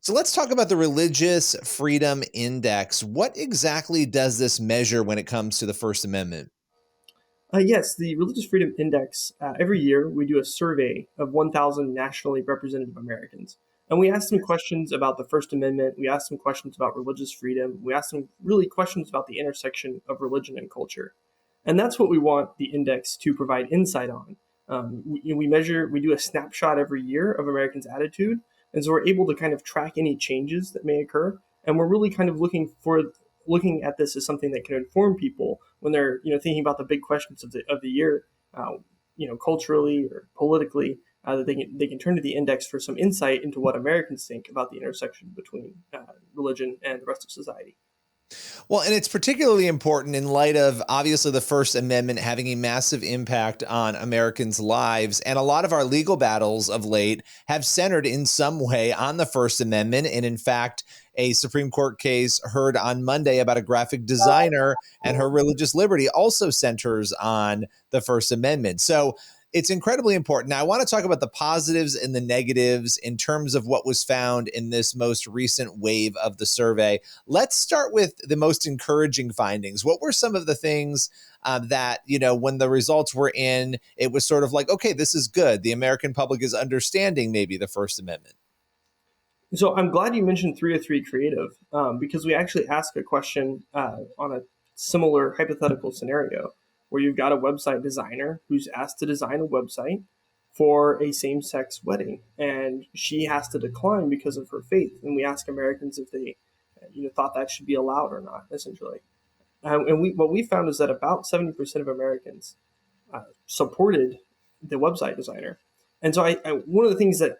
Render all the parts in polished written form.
So let's talk about the Religious Freedom Index. What exactly does this measure when it comes to the First Amendment? Yes, the Religious Freedom Index, every year we do a survey of 1,000 nationally representative Americans. And we ask them questions about the First Amendment. We ask them questions about religious freedom. We ask them really questions about the intersection of religion and culture. And that's what we want the index to provide insight on. We do a snapshot every year of Americans' attitude. And so we're able to kind of track any changes that may occur. And we're really kind of looking at this as something that can inform people when they're thinking about the big questions of the year, culturally or politically, that they can turn to the index for some insight into what Americans think about the intersection between religion and the rest of society. Well, and it's particularly important in light of obviously the First Amendment having a massive impact on Americans' lives. And a lot of our legal battles of late have centered in some way on the First Amendment. And in fact, a Supreme Court case heard on Monday about a graphic designer and her religious liberty also centers on the First Amendment. So it's incredibly important. Now, I want to talk about the positives and the negatives in terms of what was found in this most recent wave of the survey. Let's start with the most encouraging findings. What were some of the things that, when the results were in, it was sort of like, okay, this is good. The American public is understanding maybe the First Amendment. So I'm glad you mentioned 303 Creative, because we actually ask a question on a similar hypothetical scenario where you've got a website designer who's asked to design a website for a same-sex wedding, and she has to decline because of her faith. And we ask Americans if they, thought that should be allowed or not, essentially. What we found is that about 70% of Americans supported the website designer. And so one of the things that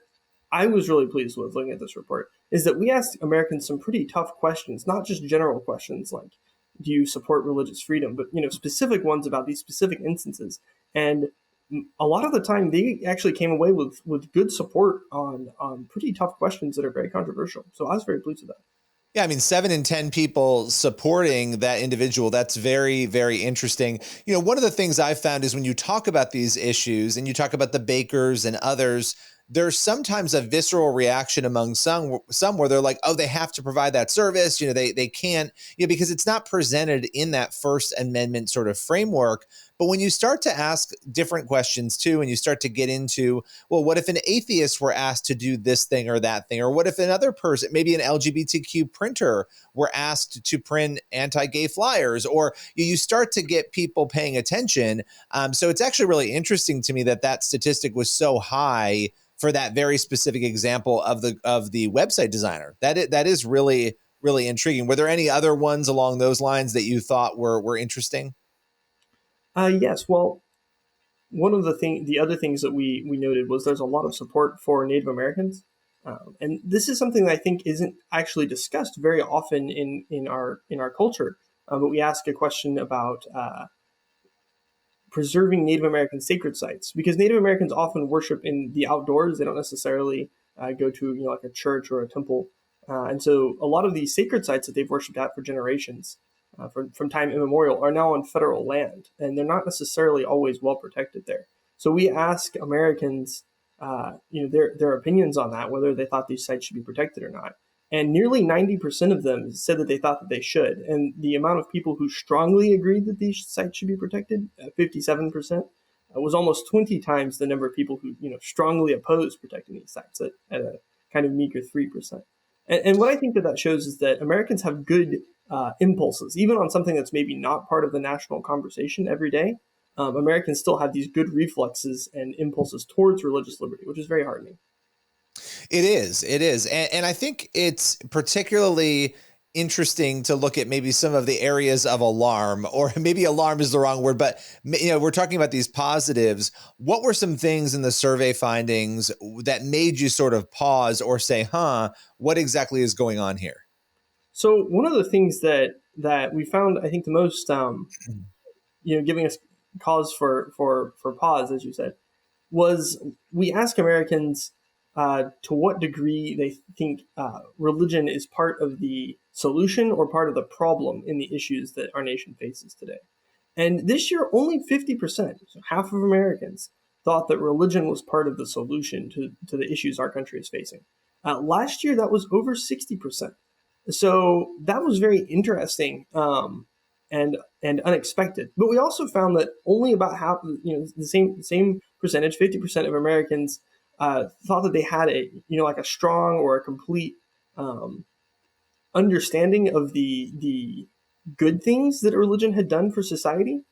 I was really pleased with looking at this report is that we asked Americans some pretty tough questions, not just general questions like, do you support religious freedom, but specific ones about these specific instances. And a lot of the time, they actually came away with good support on pretty tough questions that are very controversial. So I was very pleased with that. Yeah, I mean, 7 in 10 people supporting that individual. That's very, very interesting. One of the things I've found is when you talk about these issues and you talk about the bakers and others, there's sometimes a visceral reaction among some where they're like, oh, they have to provide that service. They can't, because it's not presented in that First Amendment sort of framework. But when you start to ask different questions too, and you start to get into, well, what if an atheist were asked to do this thing or that thing? Or what if another person, maybe an LGBTQ printer, were asked to print anti-gay flyers? Or you start to get people paying attention. So it's actually really interesting to me that statistic was so high for that very specific example of the website designer. That is really, really intriguing. Were there any other ones along those lines that you thought were interesting? Yes. Well, the other things that we noted was there's a lot of support for Native Americans, and this is something that I think isn't actually discussed very often in our culture. But we ask a question about preserving Native American sacred sites, because Native Americans often worship in the outdoors. They don't necessarily go to like a church or a temple, and so a lot of these sacred sites that they've worshipped at for generations, from time immemorial, are now on federal land, and they're not necessarily always well protected there. So we ask Americans, their opinions on that, whether they thought these sites should be protected or not. And nearly 90% of them said that they thought that they should. And the amount of people who strongly agreed that these sites should be protected, 57%, was almost 20 times the number of people who strongly opposed protecting these sites at a kind of meager 3%. And what I think that shows is that Americans have good impulses, even on something that's maybe not part of the national conversation every day. Americans still have these good reflexes and impulses towards religious liberty, which is very heartening. It is. It is. And I think it's particularly interesting to look at maybe some of the areas of alarm, or maybe alarm is the wrong word, but we're talking about these positives. What were some things in the survey findings that made you sort of pause or say, what exactly is going on here? So one of the things that we found, I think the most, giving us cause for pause, as you said, was we ask Americans to what degree they think religion is part of the solution or part of the problem in the issues that our nation faces today. And this year, only 50%, so half of Americans, thought that religion was part of the solution to the issues our country is facing. Last year, that was over 60%. So that was very interesting, and unexpected. But we also found that only about half, the same percentage, 50% of Americans thought that they had like a strong or a complete um, understanding of the good things that religion had done for society.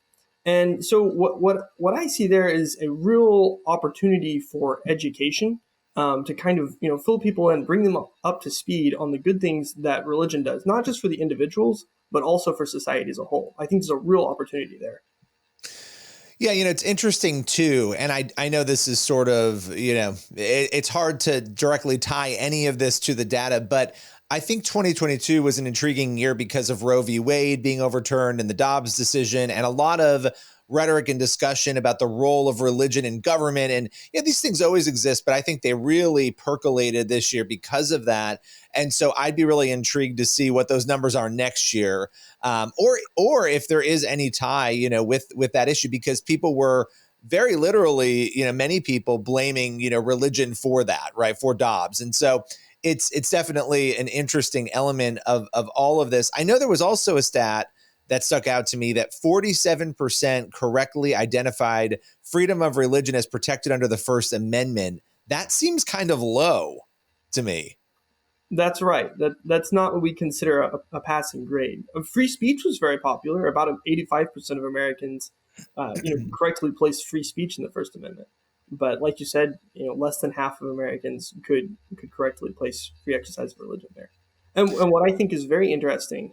And so what I see there is a real opportunity for education, to kind of fill people in, bring them up to speed on the good things that religion does, not just for the individuals but also for society as a whole. I think there's a real opportunity there. Yeah, it's interesting too. And I know this is sort of, it's hard to directly tie any of this to the data, but I think 2022 was an intriguing year because of Roe v. Wade being overturned and the Dobbs decision, and a lot of rhetoric and discussion about the role of religion in government. And these things always exist, but I think they really percolated this year because of that. And so I'd be really intrigued to see what those numbers are next year, or if there is any tie, with that issue, because people were very literally, many people blaming, religion for that, right, for Dobbs. And so it's definitely an interesting element of all of this. I know there was also a stat that stuck out to me that 47% correctly identified freedom of religion as protected under the First Amendment. That seems kind of low to me. That's right. That's not what we consider a passing grade. Free speech was very popular. About 85% of Americans, correctly placed free speech in the First Amendment. But like you said, less than half of Americans could correctly place free exercise of religion there. And what I think is very interesting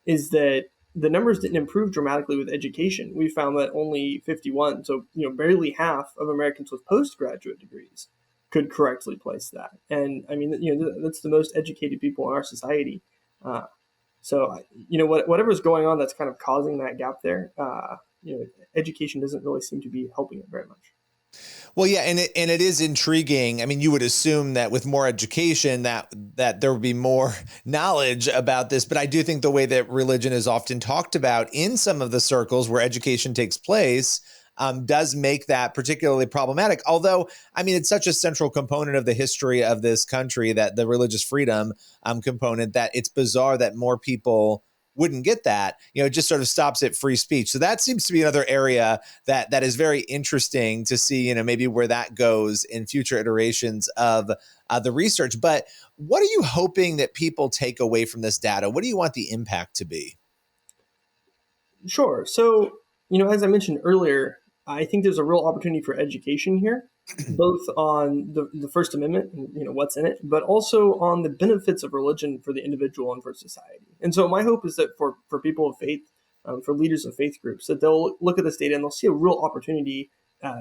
is that the numbers didn't improve dramatically with education. We found that only 51, so barely half of Americans with postgraduate degrees could correctly place that. And I mean, that's the most educated people in our society. So whatever's going on that's kind of causing that gap there, education doesn't really seem to be helping it very much. Well, yeah, and it is intriguing. I mean, you would assume that with more education that there would be more knowledge about this, but I do think the way that religion is often talked about in some of the circles where education takes place does make that particularly problematic. Although, I mean, it's such a central component of the history of this country, that the religious freedom component, that it's bizarre that more people wouldn't get that. It just sort of stops at free speech. So that seems to be another area that is very interesting to see, maybe where that goes in future iterations of the research. But what are you hoping that people take away from this data? What do you want the impact to be? Sure. So, as I mentioned earlier, I think there's a real opportunity for education here, both on the First Amendment and what's in it, but also on the benefits of religion for the individual and for society. And so my hope is that for people of faith, for leaders of faith groups, that they'll look at this data and they'll see a real opportunity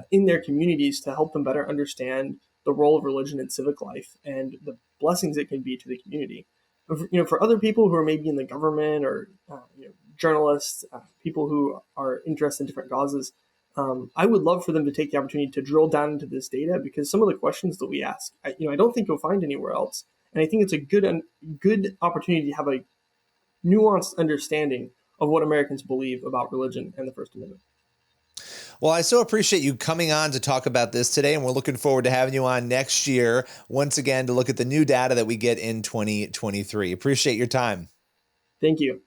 in their communities to help them better understand the role of religion in civic life and the blessings it can be to the community. For other people who are maybe in the government or journalists, people who are interested in different causes, I would love for them to take the opportunity to drill down into this data, because some of the questions that we ask, I don't think you'll find anywhere else. And I think it's a good opportunity to have a nuanced understanding of what Americans believe about religion and the First Amendment. Well, I so appreciate you coming on to talk about this today, and we're looking forward to having you on next year once again to look at the new data that we get in 2023. Appreciate your time. Thank you.